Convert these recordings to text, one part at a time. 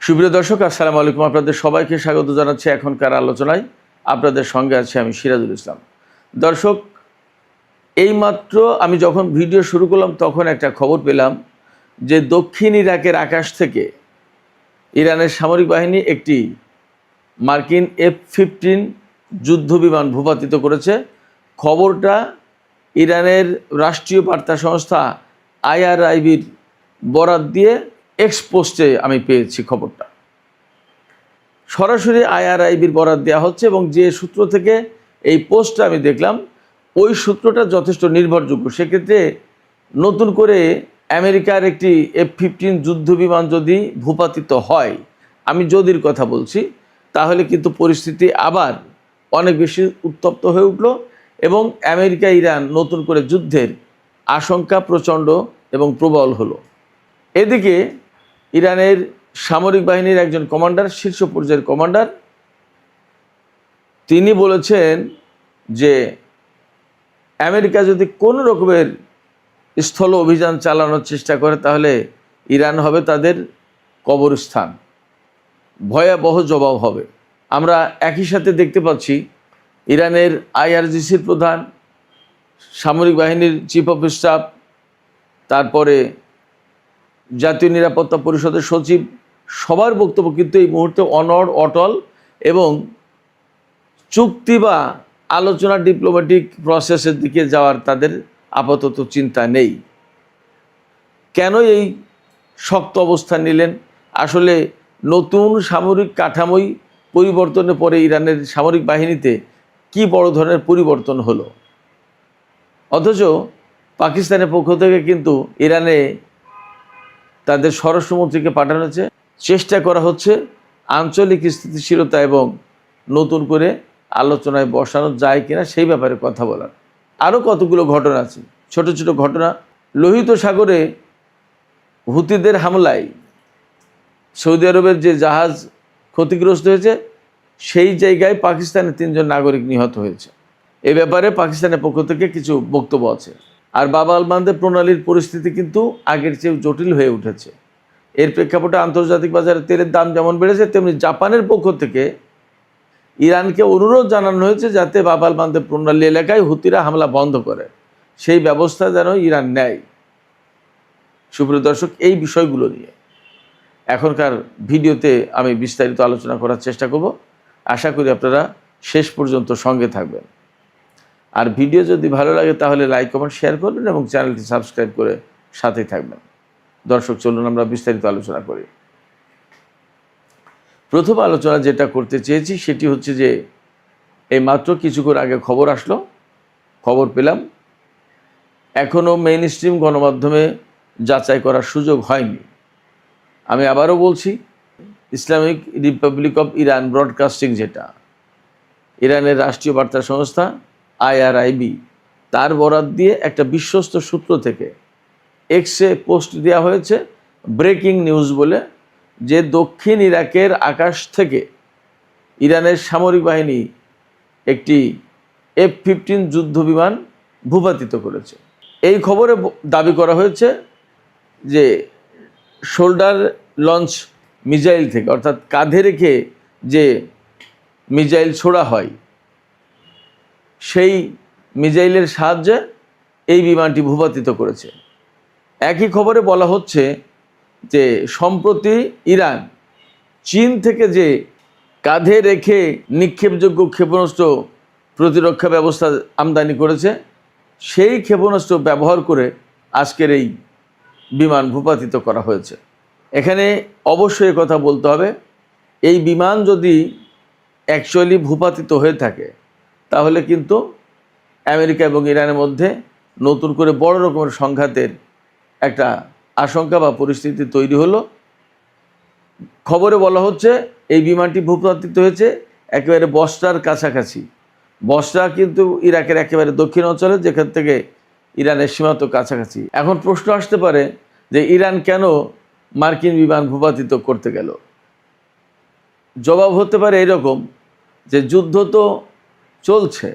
সুপ্রিয় দর্শক, আসসালামু আলাইকুম। আপনাদের সবাইকে স্বাগত জানাচ্ছি এখনকার আলোচনায়। আপনাদের সঙ্গে আছি আমি সিরাজুল ইসলাম। দর্শক, এইমাত্র আমি যখন ভিডিও শুরু করলাম তখন একটা খবর পেলাম যে দক্ষিণ ইরাকের আকাশ থেকে ইরানের সামরিক বাহিনী একটি মার্কিন F-15 যুদ্ধবিমান ভূপাতিত করেছে। খবরটা ইরানের রাষ্ট্রীয় বার্তা সংস্থা IRIBর বরাত দিয়ে এক্স পোস্টে আমি পেয়েছি খবরটা। সরাসরি IRIBর বরাত দেওয়া হচ্ছে এবং যে সূত্র থেকে এই পোস্টটা আমি দেখলাম ওই সূত্রটা যথেষ্ট নির্ভরযোগ্য। সেক্ষেত্রে নতুন করে আমেরিকার একটি F-15 যুদ্ধবিমান যদি ভূপাতিত হয়, আমি যদির কথা বলছি, তাহলে কিন্তু পরিস্থিতি আবার অনেক বেশি উত্তপ্ত হয়ে উঠল এবং আমেরিকা ইরান নতুন করে যুদ্ধের আশঙ্কা প্রচণ্ড এবং প্রবল হলো। এদিকে ইরানের সামরিক বাহিনীর একজন কমান্ডার, শীর্ষ পর্যায়ের কমান্ডার, তিনি বলেছেন যে আমেরিকা যদি কোনো রকমের স্থল অভিযান চালানোর চেষ্টা করে তাহলে ইরান হবে তাদের কবরস্থান, ভয়াবহ জবাব হবে। আমরা একই সাথে দেখতে পাচ্ছি ইরানের IRGCর প্রধান, সামরিক বাহিনীর চিফ অফ স্টাফ, তারপরে জাতীয় নিরাপত্তা পরিষদের সচিব, সবার বক্তব্য কিন্তু এই মুহূর্তে অনড়, অটল এবং চুক্তি বা আলোচনা, ডিপ্লোম্যাটিক প্রসেসের দিকে যাওয়ার তাদের আপাতত চিন্তা নেই। কেন এই শক্ত অবস্থান নিলেন? আসলে নতুন সামরিক কাঠামোই পরিবর্তনের পরে ইরানের সামরিক বাহিনীতে কি বড় ধরনের পরিবর্তন হলো। অথচ পাকিস্তানের পক্ষ থেকে কিন্তু ইরানে তাদের স্বরাষ্ট্রমন্ত্রীকে পাঠানো হয়েছে, চেষ্টা করা হচ্ছে আঞ্চলিক স্থিতিশীলতা এবং নতুন করে আলোচনায় বসানো যায় কিনা সেই ব্যাপারে কথা বলার। আরও কতগুলো ঘটনা আছে, ছোট ছোট ঘটনা। লোহিত সাগরে হুতিদের হামলায় সৌদি আরবের যে জাহাজ ক্ষতিগ্রস্ত হয়েছে, সেই জায়গায় পাকিস্তানের 3 জন নাগরিক নিহত হয়েছে। এ ব্যাপারে পাকিস্তানের পক্ষ থেকে কিছু বক্তব্য আছে। আর বাব আল মানদেব প্রণালীর পরিস্থিতি কিন্তু আগের চেয়ে জটিল হয়ে উঠেছে। এর প্রেক্ষাপটে আন্তর্জাতিক বাজারে তেলের দাম যেমন বেড়েছে, তেমনি জাপানের পক্ষ থেকে ইরানকে অনুরোধ জানানো হয়েছে যাতে বাব আল মানদেব প্রণালী এলাকায় হুতিরা হামলা বন্ধ করে, সেই ব্যবস্থা যেন ইরান নেয়। সুপ্রিয় দর্শক, এই বিষয়গুলো নিয়ে এখনকার ভিডিওতে আমি বিস্তারিত আলোচনা করার চেষ্টা করব। আশা করি আপনারা শেষ পর্যন্ত সঙ্গে থাকবেন। আর ভিডিও যদি ভালো লাগে তাহলে লাইক, কমেন্ট, শেয়ার করবেন এবং চ্যানেলটি সাবস্ক্রাইব করে সাথেই থাকবেন। দর্শক, চলুন আমরা বিস্তারিত আলোচনা করি। প্রথম আলোচনা যেটা করতে চেয়েছি সেটি হচ্ছে যে এই মাত্র কিছুক্ষণ আগে খবর পেলাম, এখনও মেইন স্ট্রিম গণমাধ্যমে যাচাই করার সুযোগ হয়নি। আমি আবারও বলছি, Islamic Republic of Iran broadcasting, যেটা ইরানের রাষ্ট্রীয় বার্তা সংস্থা IRIB, তার বরাত দিয়ে একটা বিশ্বস্ত সূত্র থেকে এক্সে পোস্ট দেওয়া হয়েছে, ব্রেকিং নিউজ বলে, যে দক্ষিণ ইরাকের আকাশ থেকে ইরানের সামরিক বাহিনী একটি F-15 যুদ্ধবিমান ভূপাতিত করেছে। এই খবরে দাবি করা হয়েছে যে শোল্ডার লঞ্চ মিসাইল থেকে, অর্থাৎ কাঁধে রেখে যে মিসাইল ছোড়া হয়, সেই মিসাইলের সাহায্যে এই বিমানটি ভূপাতিত করেছে। একই খবরে বলা হচ্ছে যে সম্প্রতি ইরান চীন থেকে যে কাঁধে রেখে নিক্ষেপযোগ্য ক্ষেপণাস্ত্র প্রতিরক্ষা ব্যবস্থা আমদানি করেছে, সেই ক্ষেপণাস্ত্র ব্যবহার করে আজকের এই বিমান ভূপাতিত করা হয়েছে। এখানে অবশ্যই কথা বলতে হবে, এই বিমান যদি অ্যাকচুয়ালি ভূপাতিত হয়ে থাকে তাহলে কিন্তু আমেরিকা এবং ইরানের মধ্যে নতুন করে বড় রকমের সংঘাতের একটা আশঙ্কা বা পরিস্থিতি তৈরি হলো। খবরে বলা হচ্ছে এই বিমানটি ভূপাতিত হয়েছে একেবারে বসরার কাছাকাছি। বসরা কিন্তু ইরাকের একেবারে দক্ষিণ অঞ্চলে, যেখান থেকে ইরানের সীমান্ত কাছাকাছি। এখন প্রশ্ন আসতে পারে যে ইরান কেন মার্কিন বিমান ভূপাতিত করতে গেল? জবাব হতে পারে এরকম যে যুদ্ধ তো চলছে,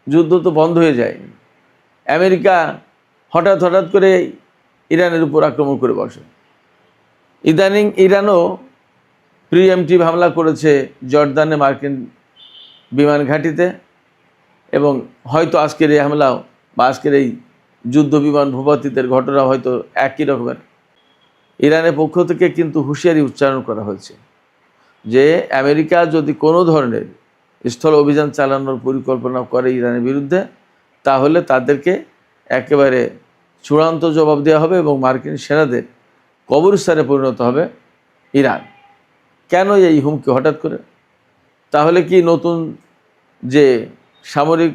যুদ্ধ তো বন্ধ হয়ে যায়নি। আমেরিকা হঠাৎ করে ইরানের উপর আক্রমণ করে বসে। ইদানিং ইরানও প্রিএমটিভ হামলা করেছে জর্দানে মার্কিন বিমান ঘাঁটিতে, এবং হয়তো আজকের এই হামলাও বা আজকের এই যুদ্ধ বিমান ভূপাতিতের ঘটনা হয়তো একই রকমের। ইরানের পক্ষ থেকে কিন্তু হুঁশিয়ারি উচ্চারণ করা হয়েছে যে আমেরিকা যদি কোনো ধরনের স্থল অভিযান চালানোর পরিকল্পনা করে ইরানের বিরুদ্ধে, তাহলে তাদেরকে একেবারে চূড়ান্ত জবাব দেওয়া হবে এবং মার্কিন সেনাদের কবরস্থানে পরিণত হবে ইরান। কেন এই হুমকি হঠাৎ করে? তাহলে কি নতুন যে সামরিক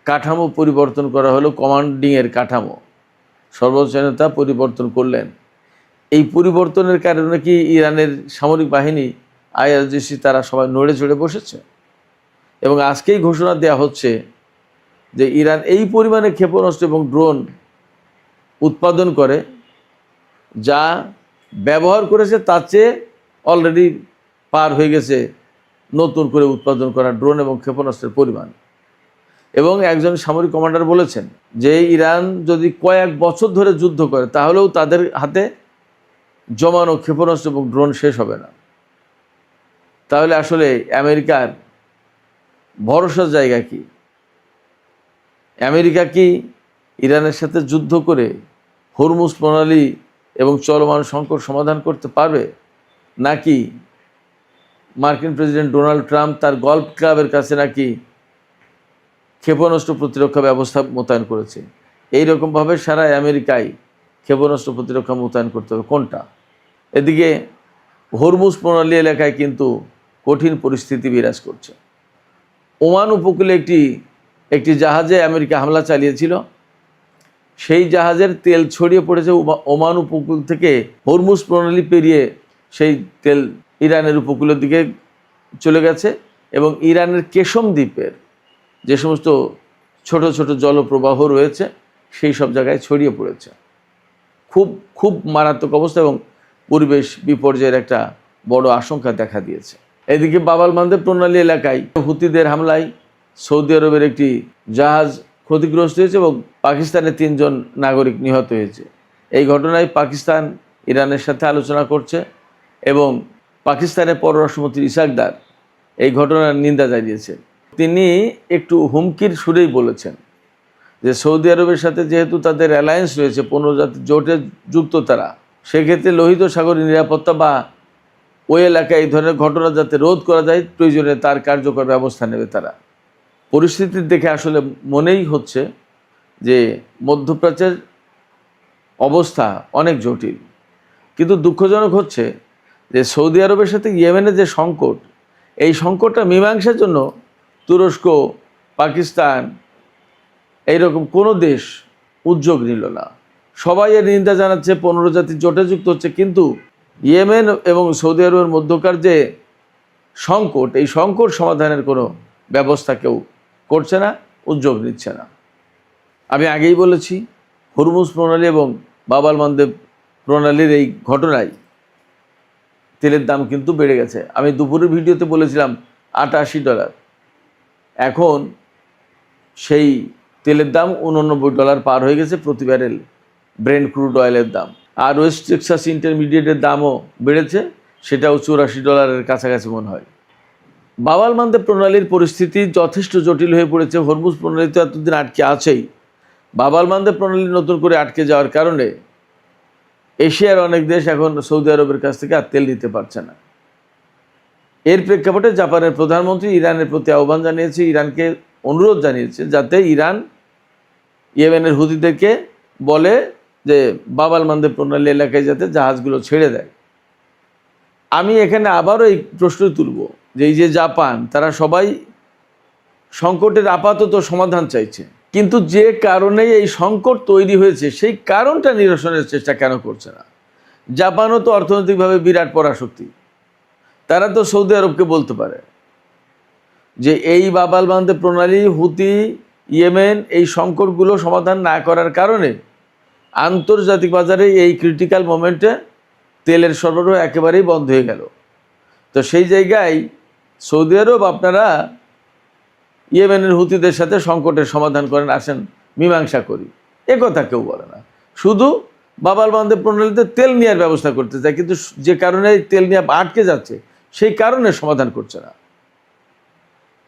কাঠামো পরিবর্তন করা হলো, কমান্ডিংয়ের কাঠামো সর্বোচ্চ নেতা পরিবর্তন করলেন, এই পরিবর্তনের কারণে কি ইরানের সামরিক বাহিনী আইআরজিসি তারা সবাই নড়ে চড়ে বসেছে? এবং আজকেই ঘোষণা দেওয়া হচ্ছে যে ইরান এই পরিমাণে ক্ষেপণাস্ত্র এবং ড্রোন উৎপাদন করে, যা ব্যবহার করেছে তার চেয়ে অলরেডি পার হয়ে গেছে নতুন করে উৎপাদন করা ড্রোন এবং ক্ষেপণাস্ত্রের পরিমাণ। এবং একজন সামরিক কমান্ডার বলেছেন যে ইরান যদি কয়েক বছর ধরে যুদ্ধ করে তাহলেও তাদের হাতে জমানো ক্ষেপণাস্ত্র এবং ড্রোন শেষ হবে না। তাহলে আসলে আমেরিকার ভরসার জায়গা কি? আমেরিকা কি ইরানের সাথে যুদ্ধ করে হরমুজ প্রণালী এবং চলমান সংকট সমাধান করতে পারবে, নাকি মার্কিন প্রেসিডেন্ট ডোনাল্ড ট্রাম্প তার গল্ফ ক্লাবের কাছে নাকি ক্ষেপণাস্ত্র প্রতিরক্ষা ব্যবস্থা মোতায়েন করেছে? এইরকমভাবে সারা আমেরিকায় ক্ষেপণাস্ত্র প্রতিরক্ষা মোতায়েন করতে হবে কোনটা? এদিকে হরমুজ প্রণালী এলাকায় কিন্তু কঠিন পরিস্থিতি বিরাজ করছে। ওমান উপকূলে একটি জাহাজে আমেরিকা হামলা চালিয়েছিল, সেই জাহাজের তেল ছড়িয়ে পড়েছে ওমান উপকূল থেকে হরমুজ প্রণালী পেরিয়ে সেই তেল ইরানের উপকূলের দিকে চলে গেছে, এবং ইরানের কেশম দ্বীপের যে সমস্ত ছোট ছোট জলপ্রবাহ রয়েছে সেই সব জায়গায় ছড়িয়ে পড়েছে। খুব খুব মারাত্মক অবস্থা এবং পরিবেশ বিপর্যয়ের একটা বড় আশঙ্কা দেখা দিয়েছে। এদিকে বাব আল মানদেব প্রণালী এলাকায় হুতিদের হামলায় সৌদি আরবের একটি জাহাজ ক্ষতিগ্রস্ত হয়েছে এবং পাকিস্তানের 3 জন নাগরিক নিহত হয়েছে। এই ঘটনায় পাকিস্তান ইরানের সাথে আলোচনা করছে এবং পাকিস্তানের পররাষ্ট্রমন্ত্রী ইসাক দার এই ঘটনার নিন্দা জানিয়েছেন। তিনি একটু হুমকির সুরেই বলেছেন যে সৌদি আরবের সাথে যেহেতু তাদের অ্যালায়েন্স রয়েছে, 15 জাতির জোটে যুক্ত তারা, সেক্ষেত্রে লোহিত সাগরের নিরাপত্তা বা ওই এলাকায় এই ধরনের ঘটনা যাতে রোধ করা যায় প্রয়োজনে তার কার্যকর ব্যবস্থা নেবে তারা। পরিস্থিতির দেখে আসলে মনেই হচ্ছে যে মধ্যপ্রাচ্যের অবস্থা অনেক জটিল। কিন্তু দুঃখজনক হচ্ছে যে সৌদি আরবের সাথে ইয়েমেনের যে সংকট, এই সংকটটা মীমাংসার জন্য তুরস্ক, পাকিস্তান এইরকম কোনো দেশ উদ্যোগ নিল না। সবাই এর নিন্দা জানাচ্ছে, 15 জাতির জোটে যুক্ত হচ্ছে, কিন্তু ইয়েমেন এবং সৌদি আরবের মধ্যকার যে সংকট, এই সংকট সমাধানের কোনো ব্যবস্থা কেউ করছে না, উদ্যোগ নিচ্ছে না। আমি আগেই বলেছি, হরমুজ প্রণালী এবং বাব আল মানদেব প্রণালীর এই ঘটনায় তেলের দাম কিন্তু বেড়ে গেছে। আমি দুপুরের ভিডিওতে বলেছিলাম $88, এখন সেই তেলের দাম $89 পার হয়ে গেছে প্রতি ব্যারেল ব্রেন্ট ক্রুড অয়েলের দাম। আর ওয়েস্ট টেক্সাস ইন্টারমিডিয়েটের দামও বেড়েছে, সেটাও $84 কাছাকাছি মনে হয়। বাব আল মানদেব প্রণালীর পরিস্থিতি যথেষ্ট জটিল হয়ে পড়েছে। হরমুজ প্রণালী তো এতদিন আটকে আছেই, বাব আল মানদেব প্রণালী নতুন করে আটকে যাওয়ার কারণে এশিয়ার অনেক দেশ এখন সৌদি আরবের কাছ থেকে আর তেল নিতে পারছে না। এর প্রেক্ষাপটে জাপানের প্রধানমন্ত্রী ইরানের প্রতি আহ্বান জানিয়েছে, ইরানকে অনুরোধ জানিয়েছে যাতে ইরান ইয়েমেনের হুতিদেরকে বলে যে বাব আল মানদেব প্রণালী এলাকায় যাতে জাহাজগুলো ছেড়ে দেয়। আমি এখানে আবারও এই প্রশ্ন তুলব যে এই যে জাপান, তারা সবাই সংকটের আপাতত সমাধান চাইছে, কিন্তু যে কারণে এই সংকট তৈরি হয়েছে সেই কারণটা নিরসনের চেষ্টা কেন করছে না? জাপানও তো অর্থনৈতিকভাবে বিরাট পরাশক্তি, তারা তো সৌদি আরবকে বলতে পারে যে এই বাব আল মানদেব প্রণালী, হুতি, ইয়েমেন এই সংকটগুলো সমাধান না করার কারণে আন্তর্জাতিক বাজারে এই ক্রিটিক্যাল মোমেন্টে তেলের সরবরাহ একেবারেই বন্ধ হয়ে গেল। তো সেই জায়গায় সৌদি আরব, আপনারা ইয়েমেনের হুতিদের সাথে সংকটের সমাধান করেন, আসেন মীমাংসা করি, এ কথা কেউ বলে না। শুধু বাব আল মানদেব প্রণালীতে তেল নেওয়ার ব্যবস্থা করতে চায়, কিন্তু যে কারণে তেল নেওয়া আটকে যাচ্ছে সেই কারণে সমাধান করছে না।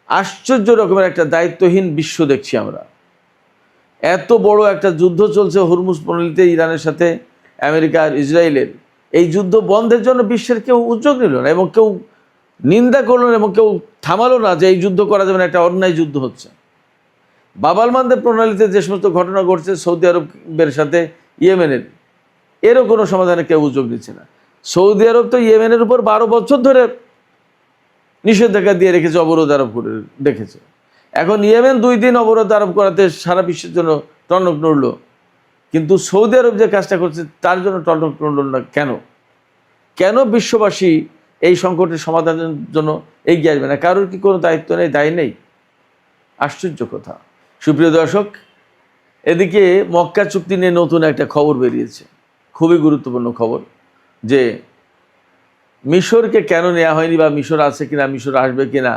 আশ্চর্য রকমের একটা দায়িত্বহীন বিশ্ব দেখছি আমরা। এত বড় একটা যুদ্ধ চলছে হরমুজ প্রণালীতে ইরানের সাথে আমেরিকা আর ইসরায়েলের, এই যুদ্ধ বন্ধের জন্য বিশ্বের কেউ উদ্যোগ নিল না এবং কেউ নিন্দা করলো না এবং কেউ থামালো না যে এই যুদ্ধ করা যাবে না, একটা অন্যায় যুদ্ধ হচ্ছে। বাব আল মানদেব প্রণালীতে যে সমস্ত ঘটনা ঘটছে সৌদি আরবের সাথে ইয়েমেনের, এরও কোনো সমাধানে কেউ উদ্যোগ নিচ্ছে না। সৌদি আরব তো ইয়েমেনের উপর 12 বছর ধরে নিষেধাজ্ঞা দিয়ে রেখেছে, অবরোধ আরোপ করে রেখেছে। এখন ইয়েমেন 2 দিন অবরোধ আরোপ করাতে সারা বিশ্বের জন্য টনক নড়ল, কিন্তু সৌদি আরব যে কাজটা করছে তার জন্য টনক নড়ল না কেন? কেন বিশ্ববাসী এই সংকটের সমাধানের জন্য এগিয়ে আসবে না? কারোর কি কোনো দায়িত্ব নেই, দায় নেই? আশ্চর্য কথা। সুপ্রিয় দর্শক, এদিকে মক্কা চুক্তি নিয়ে নতুন একটা খবর বেরিয়েছে, খুবই গুরুত্বপূর্ণ খবর, যে মিশরকে কেন নেওয়া হয়নি বা মিশর আছে কিনা, মিশর আসবে কিনা।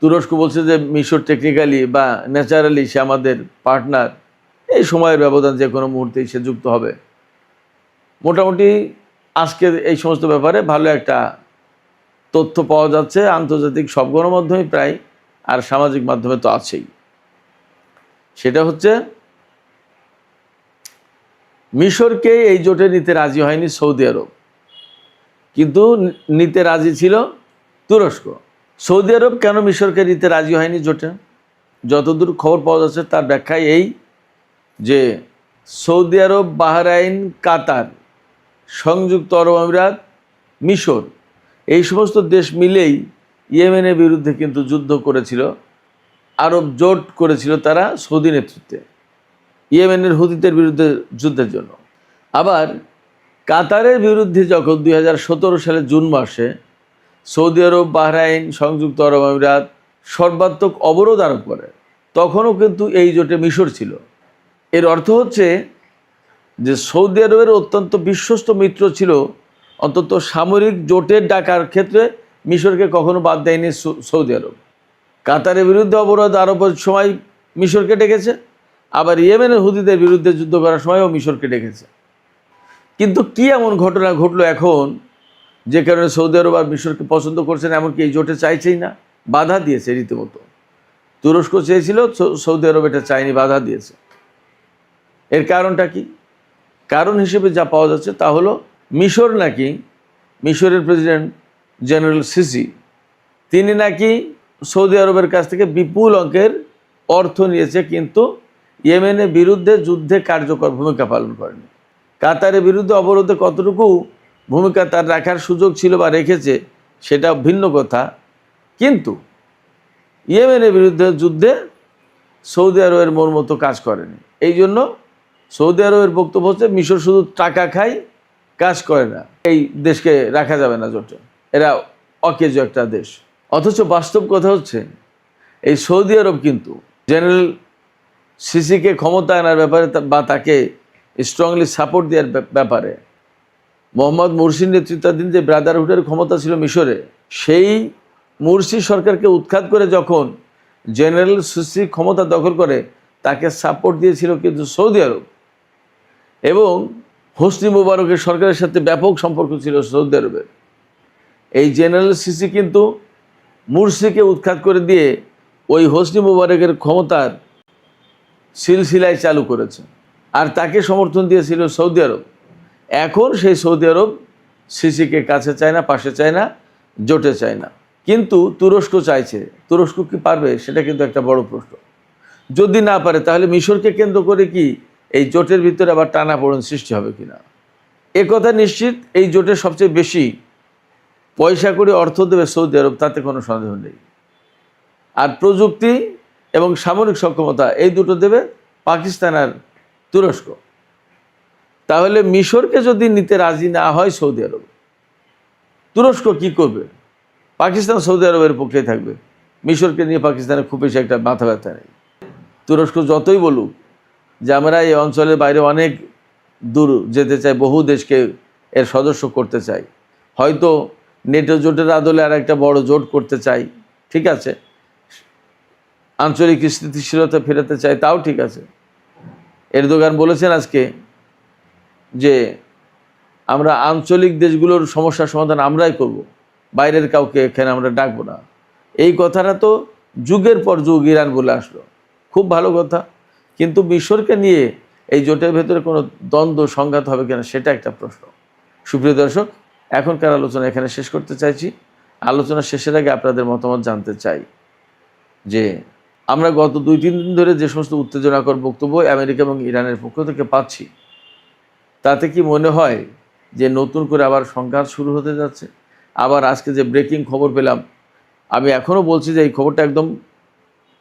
তুরস্ক বলছে যে মিশর টেকনিক্যালি বা ন্যাচারালি সে আমাদের পার্টনার, এই সময়ের ব্যবধান যে কোনো মুহূর্তেই সে যুক্ত হবে। মোটামুটি আজকে এই সমস্ত ব্যাপারে ভালো একটা তথ্য পাওয়া যাচ্ছে আন্তর্জাতিক সব গণমাধ্যমে প্রায়, আর সামাজিক মাধ্যমে তো আছেই। সেটা হচ্ছে মিশরকে এই জোটে নিতে রাজি হয়নি সৌদি আরব, কিন্তু নিতে রাজি ছিল তুরস্ক। সৌদি আরব কেন মিশরকে নিতে রাজি হয়নি জোটে? যতদূর খবর পাওয়া যাচ্ছে তার ব্যাখ্যায় এই যে সৌদি আরব, বাহরাইন, কাতার, সংযুক্ত আরব আমিরাত, মিশর, এই সমস্ত দেশ মিলেই ইয়েমেনের বিরুদ্ধে কিন্তু যুদ্ধ করেছিল, আরব জোট করেছিল তারা সৌদি নেতৃত্বে ইয়েমেনের হুতিদের বিরুদ্ধে যুদ্ধের জন্য। আবার কাতারের বিরুদ্ধে যখন 2017 সালের জুন মাসে সৌদি আরব, বাহরাইন, সংযুক্ত আরব আমিরাত সর্বাত্মক অবরোধ আরোপ করে, তখনও কিন্তু এই জোটে মিশর ছিল। এর অর্থ হচ্ছে যে সৌদি আরবের অত্যন্ত বিশ্বস্ত মিত্র ছিল, অন্তত সামরিক জোটের ডাকার ক্ষেত্রে মিশরকে কখনো বাদ দেয়নি সৌদি আরব। কাতারের বিরুদ্ধে অবরোধ আরোপের সময় মিশরকে ডেকেছে, আবার ইয়েমেনের হুতিদের বিরুদ্ধে যুদ্ধ করার সময়ও মিশরকে ডেকেছে। কিন্তু কি এমন ঘটনা ঘটলো এখন যে কারণে সৌদি আরব আর মিশরকে পছন্দ করছে না, এমনকি এই জোটে চাইছেই না, বাধা দিয়েছে রীতিমতো। তুরস্ক চেয়েছিল, সৌদি আরব এটা চায়নি, বাধা দিয়েছে। এর কারণটা কি? কারণ হিসেবে যা পাওয়া যাচ্ছে তা হলো মিশর নাকি, মিশরের প্রেসিডেন্ট জেনারেল সিসি, তিনি নাকি সৌদি আরবের কাছ থেকে বিপুল অঙ্কের অর্থ নিয়েছে, কিন্তু ইয়েমেনের বিরুদ্ধে যুদ্ধে কার্যকর ভূমিকা পালন করেনি। কাতারের বিরুদ্ধে অবরোধে কতটুকু ভূমিকা তার রাখার সুযোগ ছিল বা রেখেছে সেটা ভিন্ন কথা, কিন্তু ইয়েমেনের বিরুদ্ধে যুদ্ধে সৌদি আরবের মন মতো কাজ করেনি। এই জন্য সৌদি আরবের বক্তব্য হচ্ছে মিশর শুধু টাকা খায়, কাজ করে না, এই দেশকে রাখা যাবে না জোটে, এরা অকেজো একটা দেশ। অথচ বাস্তব কথা হচ্ছে এই সৌদি আরব কিন্তু জেনারেল সিসিকে ক্ষমতা আনার ব্যাপারে বা তাকে স্ট্রংলি সাপোর্ট দেওয়ার ব্যাপারে, মোহাম্মদ মুরসির নেতৃত্বাধীন যে ব্রাদারহুডের ক্ষমতা ছিল মিশরে, সেই মুরসি সরকারকে উৎখাত করে যখন জেনারেল সিসি ক্ষমতা দখল করে, তাকে সাপোর্ট দিয়েছিল কিন্তু সৌদি আরব। এবং হোসনি মুবারকের সরকারের সাথে ব্যাপক সম্পর্ক ছিল সৌদি আরবের। এই জেনারেল সিসি কিন্তু মুরসিকে উৎখাত করে দিয়ে ওই হোসনি মুবারকের ক্ষমতার সিলসিলায় চালু করেছে, আর তাকে সমর্থন দিয়েছিল সৌদি আরব। এখন সেই সৌদি আরব সিসিকে কাছে চায় না, পাশে চায় না, জোটে চায় না, কিন্তু তুরস্ক চাইছে। তুরস্ক কি পারবে? সেটা কিন্তু একটা বড় প্রশ্ন। যদি না পারে তাহলে মিশরকে কেন্দ্র করে কি এই জোটের ভিতরে আবার টানাপোড়েন সৃষ্টি হবে কিনা? এ কথা নিশ্চিত, এই জোটের সবচেয়ে বেশি পয়সা করে অর্থ দেবে সৌদি আরব, তাতে কোনো সন্দেহ নেই। আর প্রযুক্তি এবং সামরিক সক্ষমতা এই দুটো দেবে পাকিস্তান আর তুরস্ক। তাহলে মিশরকে যদি নিতে রাজি না হয় সৌদি আরব, তুরস্ক কি করবে? পাকিস্তান সৌদি আরবের পক্ষে থাকবে, মিশরকে নিয়ে পাকিস্তানের খুব বেশি একটা মাথা ব্যথা নেই। তুরস্ক যতই বলুক যে আমরা এই অঞ্চলের বাইরে অনেক দূর যেতে চাই, বহু দেশকে এর সদস্য করতে চাই, হয়তো নেটো জোটের আদলে আর একটা বড় জোট করতে চাই, ঠিক আছে, আঞ্চলিক স্থিতিশীলতা ফেরাতে চাই, তাও ঠিক আছে। এরদোগান বলেছেন আজকে যে আমরা আঞ্চলিক দেশগুলোর সমস্যার সমাধান আমরাই করব, বাইরের কাউকে এখানে আমরা ডাকবো না। এই কথাটা তো যুগের পর যুগ ইরান বলে আসলো, খুব ভালো কথা। কিন্তু মিশরকে নিয়ে এই জোটের ভেতরে কোনো দ্বন্দ্ব সংঘাত হবে কিনা সেটা একটা প্রশ্ন। সুপ্রিয় দর্শক, এখনকার আলোচনা এখানে শেষ করতে চাইছি। আলোচনা শেষের আগে আপনাদের মতামত জানতে চাই যে আমরা গত 2-3 দিন ধরে যে সমস্ত উত্তেজনাকর বক্তব্য আমেরিকা এবং ইরানের পক্ষ থেকে পাচ্ছি, তাতে কি মনে হয় যে নতুন করে আবার সংঘাত শুরু হতে যাচ্ছে? আবার আজকে যে ব্রেকিং খবর পেলাম, আমি এখনও বলছি যে এই খবরটা একদম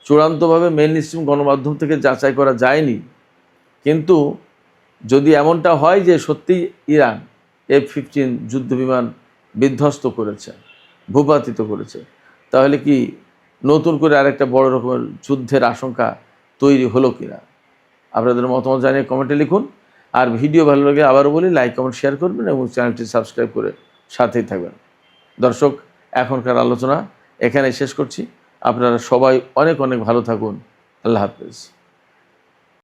চূড়ান্তভাবে মেইন স্ট্রিম গণমাধ্যম থেকে যাচাই করা যায়নি, কিন্তু যদি এমনটা হয় যে সত্যিই ইরান F-15 যুদ্ধবিমান বিধ্বস্ত করেছে, ভূপাতিত করেছে, তাহলে কি নতুন করে আরেকটা বড় রকমের যুদ্ধের আশঙ্কা তৈরি হলো কিনা? আপনাদের মতামত জানিয়ে কমেন্টে লিখুন। আর ভিডিও ভালো লাগে আবারও বলি, লাইক কমেন্ট শেয়ার করবেন এবং চ্যানেলটি সাবস্ক্রাইব করে সাথেই থাকবেন। দর্শক, এখনকার আলোচনা এখানে শেষ করছি। আপনারা সবাই অনেক অনেক ভালো থাকুন। আল্লাহ হাফেজ।